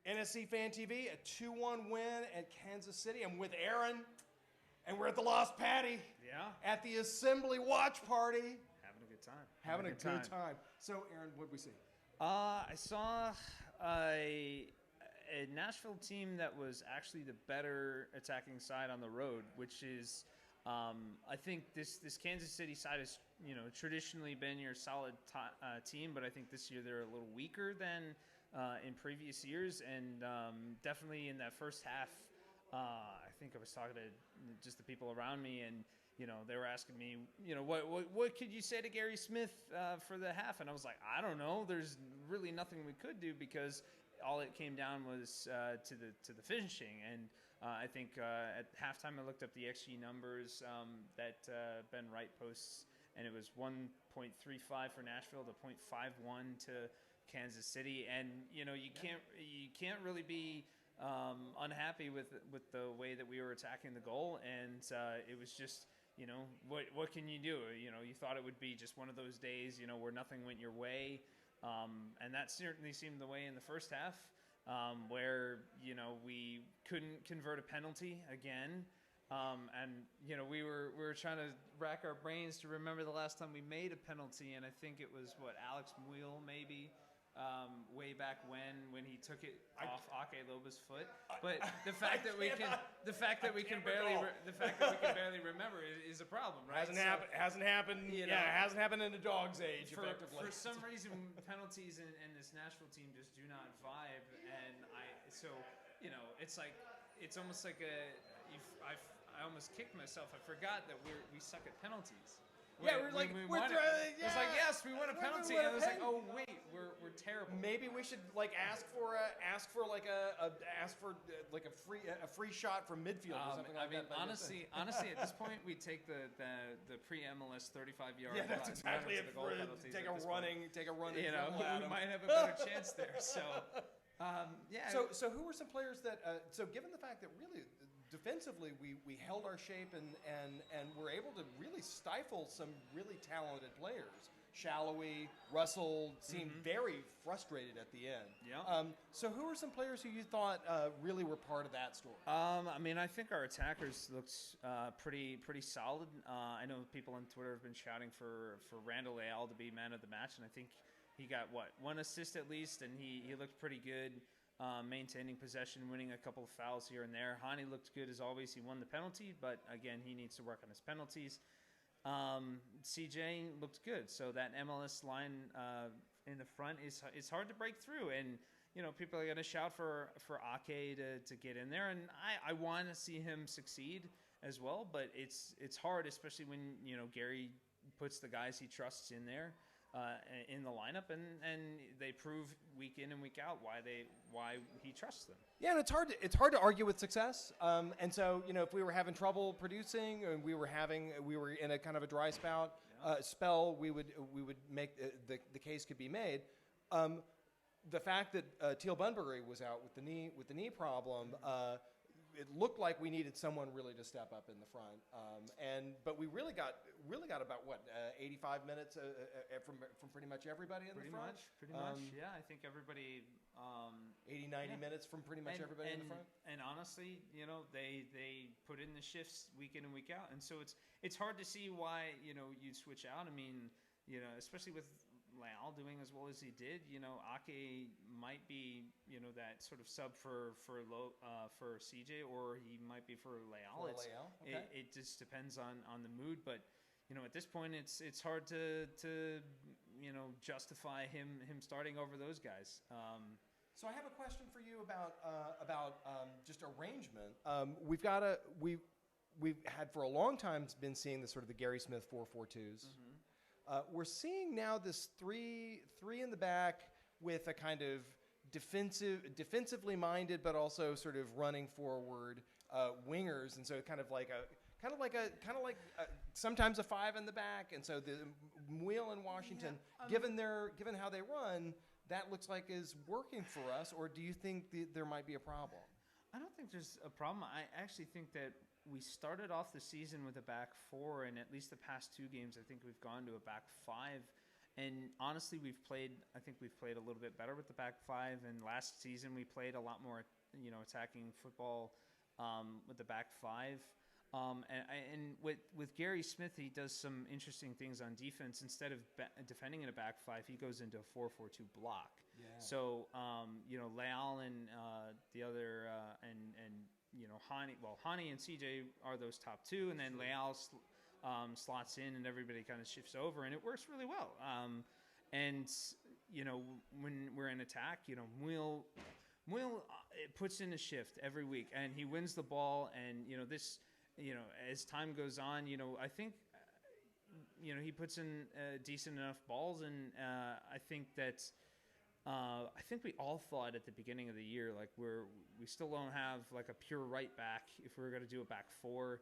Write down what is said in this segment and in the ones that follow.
NSC Fan TV, a 2-1 win at Kansas City. I'm with Aaron, and we're at the Lost Patty. Yeah. At the Assembly Watch Party. Having a good time. Having a good time. So, Aaron, what did we see? I saw a Nashville team that was actually the better attacking side on the road, which is, I think this Kansas City side has traditionally been your solid team, but I think this year they're a little weaker than in previous years, and definitely in that first half, I think I was talking to just the people around me, and they were asking me, what could you say to Gary Smith for the half? And I was like, I don't know. There's really nothing we could do because all it came down was to the finishing. And I think at halftime I looked up the XG numbers that Ben Wright posts, and it was 1.35 for Nashville to 0.51 to Kansas City. And you can't really be unhappy with the way that we were attacking the goal, and it was just. What can you do? You thought it would be just one of those days, where nothing went your way. And that certainly seemed the way in the first half, where, we couldn't convert a penalty again. And, we were trying to rack our brains to remember the last time we made a penalty. And I think it was, Alex Mueller maybe. Way back when he took it off Ake Loba's foot, but the fact that we can barely remember it is a problem, right? Hasn't happened. It hasn't happened in a dog's age. Effectively, for some reason, penalties and this Nashville team just do not vibe, and it's almost like I almost kicked myself. I forgot that we suck at penalties. Yeah, it's like, yes, we won a penalty, and it was like, oh wait, we're terrible. Maybe we should ask for a free shot from midfield or something like that. Honestly, at this point, we take the pre-MLS 35-yard. Yeah, that's exactly it. Take a running. We might have a better chance there. So. So who were some players that? So given the fact that really defensively we held our shape and were able to really stifle some really talented players. Shallowy, Russell seemed very frustrated at the end. Yeah. So who were some players who you thought really were part of that story? I think our attackers looked pretty solid. I know people on Twitter have been shouting for Randall Leal to be man of the match, and I think he got one assist at least, and he looked pretty good, maintaining possession, winning a couple of fouls here and there. Hani looked good as always. He won the penalty, but again, he needs to work on his penalties. CJ looked good, so that MLS line in the front is hard to break through, and people are going to shout for Ake to get in there, and I want to see him succeed as well, but it's hard, especially when Gary puts the guys he trusts in there. In the lineup, and they prove week in and week out why he trusts them. Yeah, and it's hard to argue with success. And so if we were having trouble producing, and we were in a kind of a dry spell, we would make the case could be made. The fact that Teal Bunbury was out with the knee problem. It looked like we needed someone really to step up in the front, but we really got about 85 minutes from pretty much everybody in the front. Pretty much, yeah. I think everybody 80-90 minutes from pretty much everybody in the front. And honestly, they put in the shifts week in and week out, and so it's hard to see why you'd switch out. I mean, especially with Leal doing as well as he did, Ake might be, that sort of sub for CJ, or he might be for Leal. Okay. It just depends on the mood, but at this point, it's hard to justify him starting over those guys. So I have a question for you about just arrangement. We've had for a long time been seeing the sort of the Gary Smith 4-4-2s. We're seeing now this three in the back with a kind of defensively minded, but also sort of running forward wingers, and so kind of like sometimes a 5 in the back, and so the Mueller and Washington, given how they run, that looks like is working for us, or do you think there might be a problem? I don't think there's a problem. I actually think that we started off the season with a back 4, and at least the past 2 games, I think we've gone to a back 5. And honestly, I think we've played a little bit better with the back five. And last season we played a lot more, attacking football with the back five. And with Gary Smith, he does some interesting things on defense. Instead of defending in a back five, he goes into a 4-4-2 block. Yeah. So, Leal and the other Hani and CJ are those top two, and then Leal slots in, and everybody kind of shifts over, and it works really well. When we're in attack, Mueller puts in a shift every week, and he wins the ball, and as time goes on, I think he puts in decent enough balls, and I think we all thought at the beginning of the year, like we still don't have like a pure right back. If we're going to do a back four,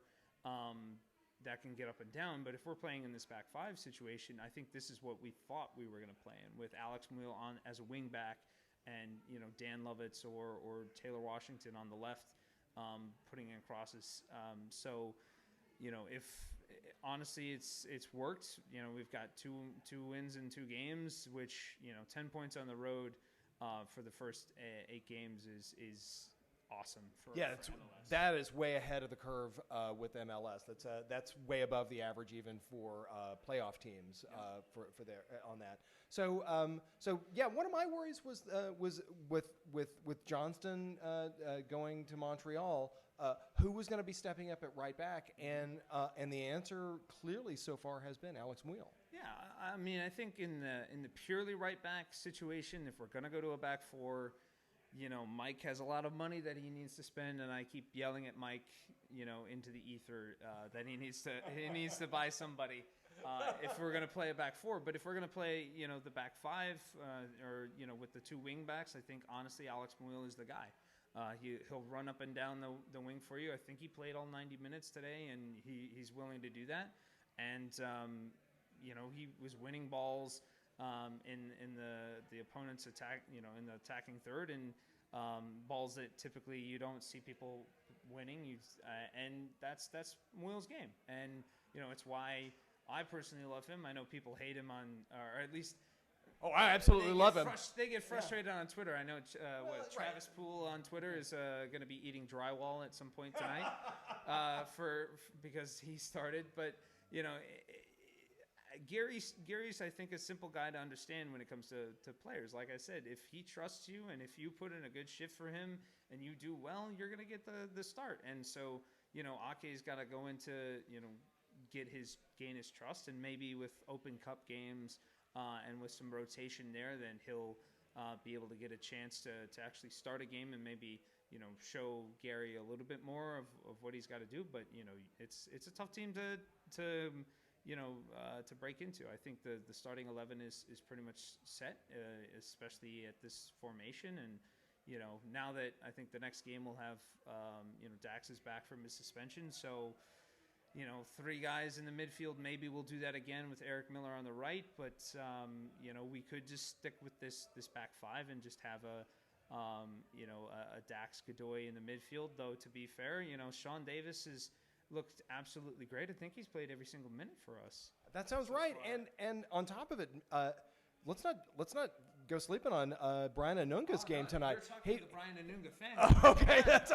that can get up and down. But if we're playing in this back five situation, I think this is what we thought we were going to play in, with Alex Mueller on as a wing back, and Dan Lovitz or Taylor Washington on the left, putting in crosses. If honestly it's worked. We've got two wins in 2 games, which 10 points on the road for the first 8 games is awesome for MLS. That is way ahead of the curve with MLS. That's way above the average even for playoff teams for their on that. So one of my worries was with Johnston going to Montreal. Who was going to be stepping up at right back, and the answer clearly so far has been Alex Mueller. Yeah, I mean, I think in the purely right back situation, if we're going to go to a back four, Mike has a lot of money that he needs to spend, and I keep yelling at Mike, into the ether that he needs to buy somebody if we're going to play a back four. But if we're going to play, the back five or with the 2 wing backs, I think honestly Alex Mueller is the guy. He'll run up and down the wing for you. I think he played all 90 minutes today, and he's willing to do that. And he was winning balls in the opponent's attack, in the attacking third, and balls that typically you don't see people winning. And that's Mueller's game, and it's why I personally love him. I know people hate him or at least. Oh, I absolutely love him. They get frustrated on Twitter. I know Travis Poole on Twitter is going to be eating drywall at some point tonight because he started. But Gary's I think a simple guy to understand when it comes to players. Like I said, if he trusts you and if you put in a good shift for him and you do well, you're going to get the start. And so Ake's got to go into gain his trust, and maybe with Open Cup games. And with some rotation there, then he'll be able to get a chance to actually start a game and maybe show Gary a little bit more of what he's got to do. But it's a tough team to break into. I think the starting 11 is pretty much set, especially at this formation. And now that I think the next game will have Dax is back from his suspension, so. 3 guys in the midfield. Maybe we'll do that again with Eric Miller on the right, but we could just stick with this back five and just have a Dax Godoy in the midfield. Though to be fair, Sean Davis has looked absolutely great. I think he's played every single minute for us. That sounds right. And on top of it, let's not go sleeping on Bryan Nunga's game tonight. You're talking to the Bryan Nunga fan. Okay, that's.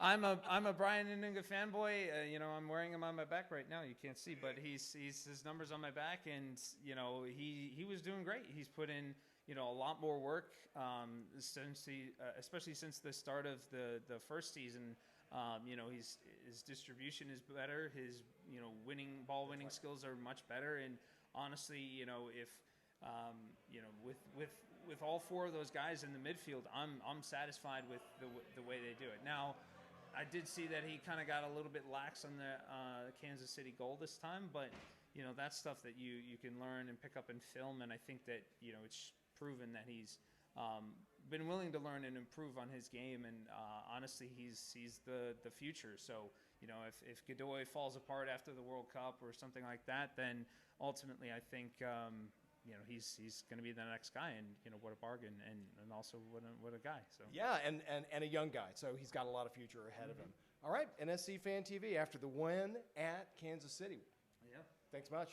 I'm a Bryan Nunga fanboy. I'm wearing him on my back right now. You can't see, but he's his numbers on my back, and he was doing great. He's put in a lot more work since especially since the start of the first season. His distribution is better. His ball winning skills are much better. And honestly, if with all 4 of those guys in the midfield, I'm satisfied with the way they do it. Now, I did see that he kind of got a little bit lax on the Kansas City goal this time, but that's stuff that you can learn and pick up in film, and I think that it's proven that he's been willing to learn and improve on his game, and honestly, he's the future. So if Godoy falls apart after the World Cup or something like that, then ultimately I think he's going to be the next guy, and what a bargain, and also what a guy. So yeah, and a young guy, so he's got a lot of future ahead of him. All right, NSC Fan TV after the win at Kansas City. Yeah, thanks much.